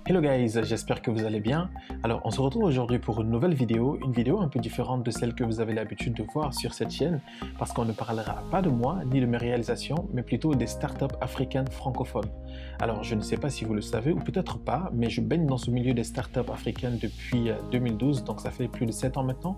Hello guys, j'espère que vous allez bien. Alors on se retrouve aujourd'hui pour une nouvelle vidéo, un peu différente de celle que vous avez l'habitude de voir sur cette chaîne, parce qu'on ne parlera pas de moi ni de mes réalisations, mais plutôt des startups africaines francophones. Alors je ne sais pas si vous le savez ou peut-être pas, mais je baigne dans ce milieu des startups africaines depuis 2012, donc ça fait plus de 7 ans maintenant.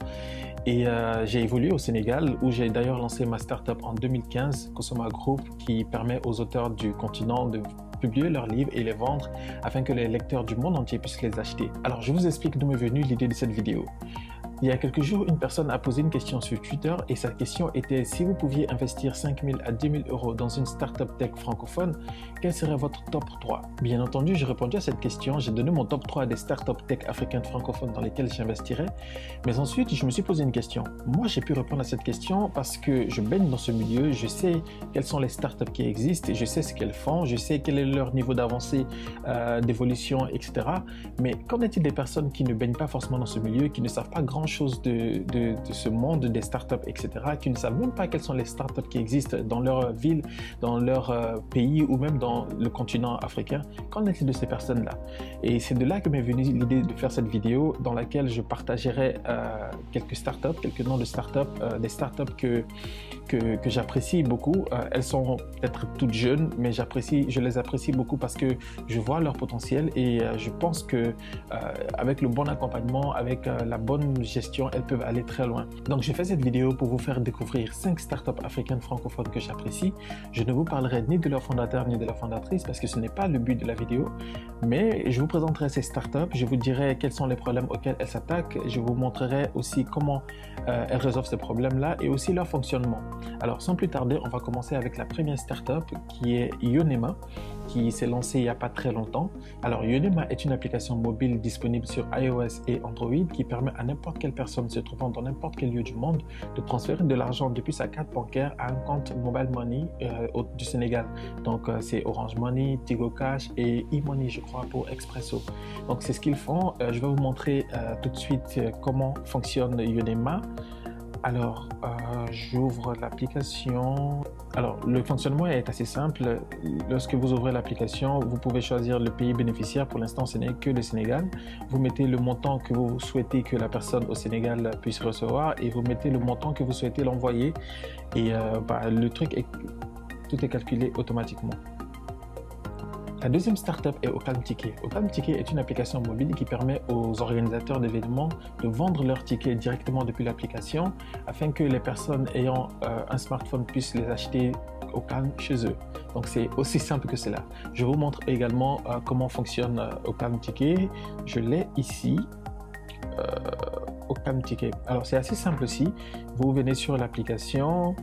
Et j'ai évolué au Sénégal, où j'ai d'ailleurs lancé ma startup en 2015, Kosoma Group, qui permet aux auteurs du continent de publier leurs livres et les vendre afin que les lecteurs du monde entier puissent les acheter. Alors je vous explique d'où m'est venue l'idée de cette vidéo. Il y a quelques jours, une personne a posé une question sur Twitter et sa question était: si vous pouviez investir 5 000 à 10 000 euros dans une startup tech francophone, quel serait votre top 3? Bien entendu, j'ai répondu à cette question, j'ai donné mon top 3 des startups tech africaines francophones dans lesquelles j'investirais, mais ensuite je me suis posé une question. Moi j'ai pu répondre à cette question parce que je baigne dans ce milieu, je sais quelles sont les startups qui existent, je sais ce qu'elles font, je sais quel est leur niveau d'avancée, d'évolution, etc. Mais qu'en est-il des personnes qui ne baignent pas forcément dans ce milieu, qui ne savent pas grand chose de ce monde des startups, etc., qui ne savent même pas quelles sont les startups qui existent dans leur ville, dans leur pays ou même dans le continent africain? Qu'en est-il de ces personnes-là? Et c'est de là que m'est venue l'idée de faire cette vidéo dans laquelle je partagerai quelques startups, quelques noms de startups, des startups que j'apprécie beaucoup. Elles sont peut-être toutes jeunes, mais je les apprécie beaucoup parce que je vois leur potentiel et je pense que avec le bon accompagnement, avec la bonne gestion, elles peuvent aller très loin. Donc je fais cette vidéo pour vous faire découvrir 5 startups africaines francophones que j'apprécie. Je ne vous parlerai ni de leur fondateur ni de leur fondatrice parce que ce n'est pas le but de la vidéo, mais je vous présenterai ces startups, je vous dirai quels sont les problèmes auxquels elles s'attaquent, je vous montrerai aussi comment elles résolvent ces problèmes-là et aussi leur fonctionnement. Alors sans plus tarder, on va commencer avec la première startup qui est Yonema, qui s'est lancée il n'y a pas très longtemps. Alors Yonema est une application mobile disponible sur iOS et Android qui permet à n'importe quelle personne se trouvant dans n'importe quel lieu du monde de transférer de l'argent depuis sa carte bancaire à un compte Mobile Money du Sénégal. Donc c'est Orange Money, Tigo Cash et e-money, je crois, pour Expresso. Donc c'est ce qu'ils font. Je vais vous montrer tout de suite comment fonctionne Yonema. Alors, j'ouvre l'application. Alors, le fonctionnement est assez simple. Lorsque vous ouvrez l'application, vous pouvez choisir le pays bénéficiaire. Pour l'instant, ce n'est que le Sénégal. Vous mettez le montant que vous souhaitez que la personne au Sénégal puisse recevoir et vous mettez le montant que vous souhaitez l'envoyer. Et le truc tout est calculé automatiquement. La deuxième startup est Ocamticket. Ocamticket est une application mobile qui permet aux organisateurs d'événements de vendre leurs tickets directement depuis l'application afin que les personnes ayant un smartphone puissent les acheter au calme chez eux. Donc c'est aussi simple que cela. Je vous montre également comment fonctionne Ocamticket. Je l'ai ici. Ocamticket. Alors c'est assez simple aussi. Vous venez sur l'application.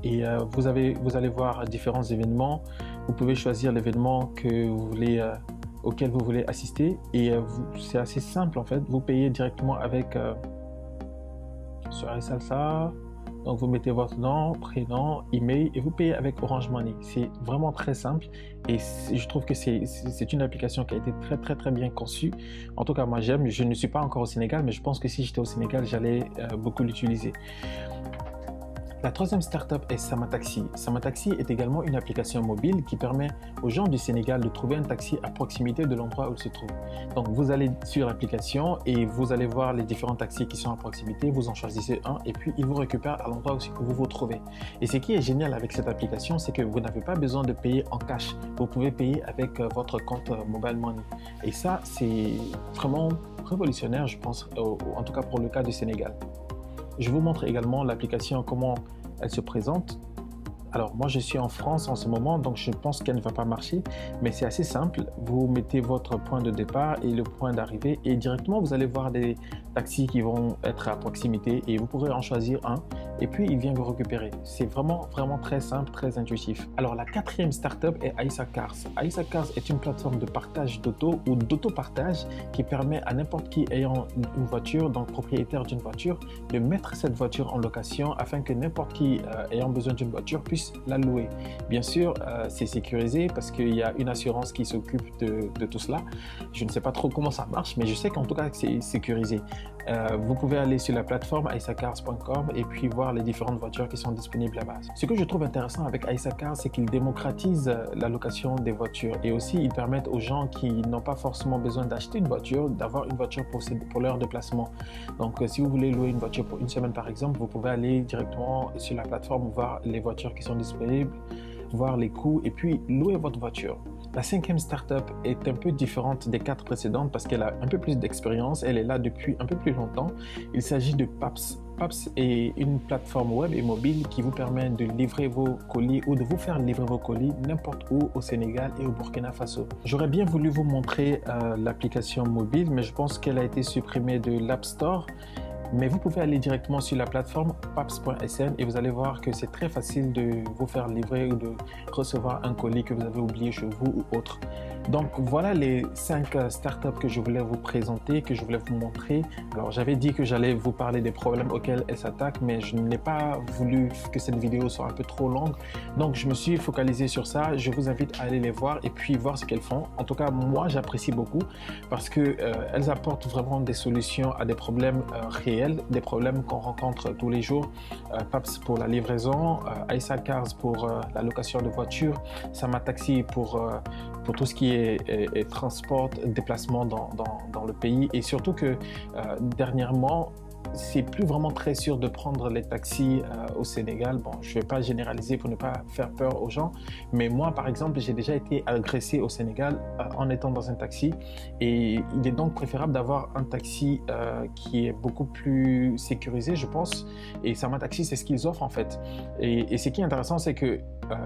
Et vous allez voir différents événements. Vous pouvez choisir l'événement que vous voulez, auquel vous voulez assister et c'est assez simple en fait. Vous payez directement avec Soirée Salsa. Donc vous mettez votre nom, prénom, email et vous payez avec Orange Money. C'est vraiment très simple et je trouve que c'est une application qui a été très bien conçue. En tout cas moi j'aime. Je ne suis pas encore au Sénégal, mais je pense que si j'étais au Sénégal, j'allais beaucoup l'utiliser. La troisième startup est Samataxi. Samataxi est également une application mobile qui permet aux gens du Sénégal de trouver un taxi à proximité de l'endroit où ils se trouvent. Donc vous allez sur l'application et vous allez voir les différents taxis qui sont à proximité, vous en choisissez un et puis il vous récupère à l'endroit où vous vous trouvez. Et ce qui est génial avec cette application, c'est que vous n'avez pas besoin de payer en cash. Vous pouvez payer avec votre compte Mobile Money. Et ça, c'est vraiment révolutionnaire, je pense, en tout cas pour le cas du Sénégal. Je vous montre également l'application, comment elle se présente. Alors moi je suis en France en ce moment, donc je pense qu'elle ne va pas marcher, mais c'est assez simple. Vous mettez votre point de départ et le point d'arrivée et directement vous allez voir des taxis qui vont être à proximité et vous pourrez en choisir un et puis il vient vous récupérer. C'est vraiment très simple, très intuitif. Alors la quatrième startup est Aïssa Cars. Aïssa Cars est une plateforme de partage d'auto ou d'autopartage qui permet à n'importe qui ayant une voiture, donc propriétaire d'une voiture, de mettre cette voiture en location afin que n'importe qui ayant besoin d'une voiture puisse la louer. Bien sûr, c'est sécurisé parce qu'il y a une assurance qui s'occupe de tout cela. Je ne sais pas trop comment ça marche, mais je sais qu'en tout cas, c'est sécurisé. Vous pouvez aller sur la plateforme aisacars.com et puis voir les différentes voitures qui sont disponibles là-bas. Ce que je trouve intéressant avec Aisacars, c'est qu'ils démocratisent la location des voitures et aussi ils permettent aux gens qui n'ont pas forcément besoin d'acheter une voiture, d'avoir une voiture pour leur déplacement. Donc si vous voulez louer une voiture pour une semaine par exemple, vous pouvez aller directement sur la plateforme voir les voitures qui sont disponibles, voir les coûts et puis louer votre voiture. La 5e startup est un peu différente des 4 précédentes parce qu'elle a un peu plus d'expérience, elle est là depuis un peu plus longtemps. Il s'agit de Paps. Paps est une plateforme web et mobile qui vous permet de livrer vos colis ou de vous faire livrer vos colis n'importe où au Sénégal et au Burkina Faso. J'aurais bien voulu vous montrer l'application mobile, mais je pense qu'elle a été supprimée de l'App Store. Mais vous pouvez aller directement sur la plateforme paps.sn et vous allez voir que c'est très facile de vous faire livrer ou de recevoir un colis que vous avez oublié chez vous ou autre. Donc voilà les 5 startups que je voulais vous présenter, que je voulais vous montrer. Alors j'avais dit que j'allais vous parler des problèmes auxquels elles s'attaquent, mais je n'ai pas voulu que cette vidéo soit un peu trop longue. Donc je me suis focalisé sur ça. Je vous invite à aller les voir et puis voir ce qu'elles font. En tout cas, moi j'apprécie beaucoup parce que elles apportent vraiment des solutions à des problèmes réels, des problèmes qu'on rencontre tous les jours. Paps pour la livraison, Aisacars pour la location de voitures, Samataxi pour tout ce qui est transport, déplacement dans le pays et surtout que dernièrement, c'est plus vraiment très sûr de prendre les taxis au Sénégal. Bon, je ne vais pas généraliser pour ne pas faire peur aux gens, mais moi, par exemple, j'ai déjà été agressé au Sénégal en étant dans un taxi et il est donc préférable d'avoir un taxi qui est beaucoup plus sécurisé, je pense, et Samataxi, c'est ce qu'ils offrent en fait. Et ce qui est intéressant, c'est que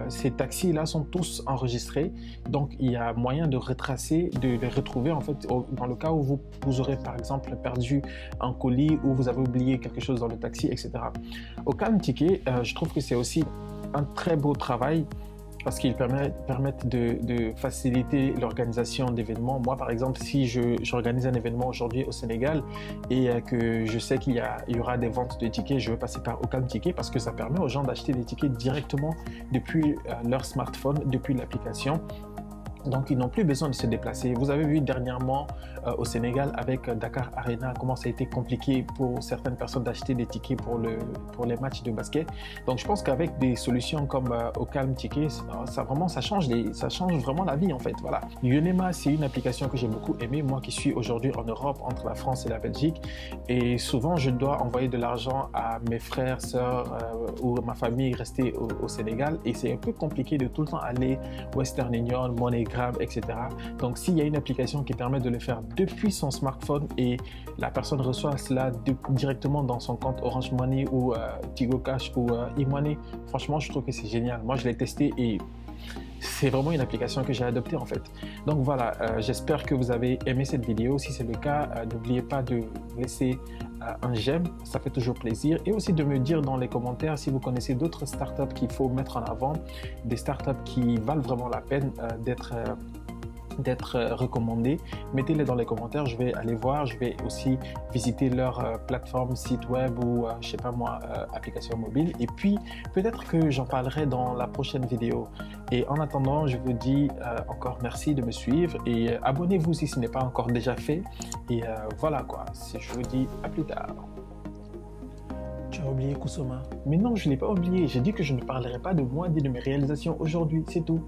ces taxis-là sont tous enregistrés, donc il y a moyen de retracer, de les retrouver en fait dans le cas où vous aurez par exemple perdu un colis ou vous avez oublié quelque chose dans le taxi, etc. Au Calm Ticket, je trouve que c'est aussi un très beau travail parce qu'ils permettent de faciliter l'organisation d'événements. Moi, par exemple, si j'organise un événement aujourd'hui au Sénégal et que je sais qu'il y aura des ventes de tickets, je vais passer par Calm Ticket parce que ça permet aux gens d'acheter des tickets directement depuis leur smartphone, depuis l'application. Donc, ils n'ont plus besoin de se déplacer. Vous avez vu dernièrement au Sénégal avec Dakar Arena comment ça a été compliqué pour certaines personnes d'acheter des tickets pour les matchs de basket. Donc, je pense qu'avec des solutions comme au Calm Ticket, ça change vraiment la vie en fait. Voilà. Yonema, c'est une application que j'ai beaucoup aimée. Moi qui suis aujourd'hui en Europe, entre la France et la Belgique. Et souvent, je dois envoyer de l'argent à mes frères, sœurs ou ma famille restée au Sénégal. Et c'est un peu compliqué de tout le temps aller Western Union, MoneyGram, etc. Donc, s'il y a une application qui permet de le faire depuis son smartphone et la personne reçoit cela directement dans son compte Orange Money ou Tigo Cash ou e-money, franchement, je trouve que c'est génial. Moi, je l'ai testé et c'est vraiment une application que j'ai adoptée en fait. Donc voilà, j'espère que vous avez aimé cette vidéo. Si c'est le cas, n'oubliez pas de laisser un j'aime, ça fait toujours plaisir. Et aussi de me dire dans les commentaires si vous connaissez d'autres startups qu'il faut mettre en avant, des startups qui valent vraiment la peine d'être recommandés. Mettez-les dans les commentaires, je vais aller voir, je vais aussi visiter leur plateforme, site web ou je sais pas moi, application mobile et puis peut-être que j'en parlerai dans la prochaine vidéo. Et en attendant, je vous dis encore merci de me suivre et abonnez-vous si ce n'est pas encore déjà fait et voilà quoi, je vous dis à plus tard. Tu as oublié Kusoma? Mais non, je ne l'ai pas oublié, j'ai dit que je ne parlerai pas de moi ni de mes réalisations aujourd'hui, c'est tout.